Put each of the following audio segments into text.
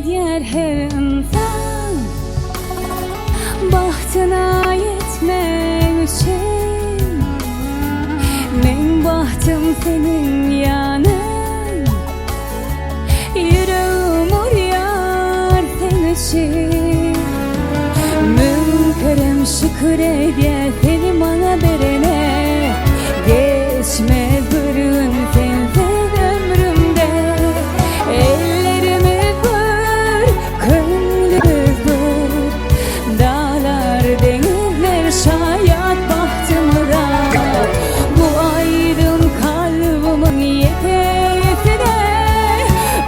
eder her insan bahtına yetmek için. Men bahtım senin yanın, yüreğim uğrayar sen için. Münkerim şükür eder seni bana berene, geçmez bir gün sensiz ömrümde. Ellerimiz bir, gönlümüz bir, dağlar denizler şayet bahtımda. Bu aydın kalbimin yeteğine,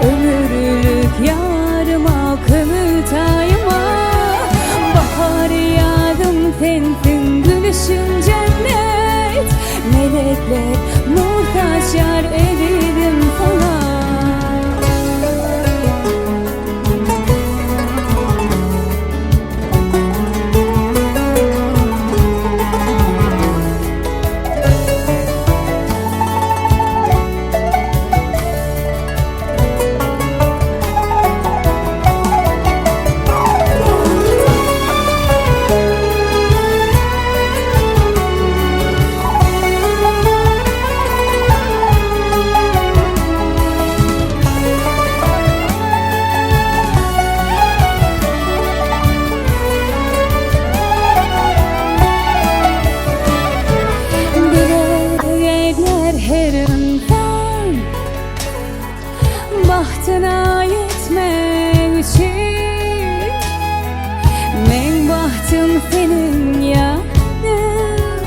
ömürlük yarıma kımıltayıma. Bahar yağdım sensin, gülüşün cennet, melekler nur taşar eridim sana. Bahtına yetmek için. Men bahtım senin yanın,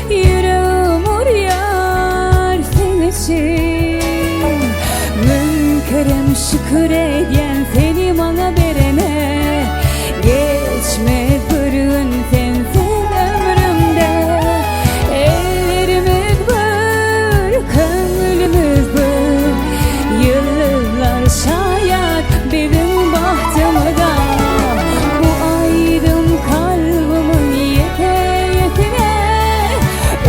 yüreğim uğrayar sen için. Münkerim şükür eden seni bana berene, geçmez bir gün sensiz ömrümde. Ellerimiz bir, gönlümüz bir, yıldızlar şayet benim bahtımda. Bu aydın kalbimin yeteğine,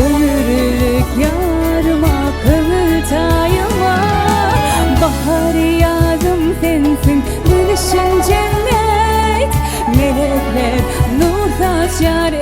ömürlük yarıma kımıltayıma. Bahar yazım sensin, gülüşün cennet, melekler nur saçar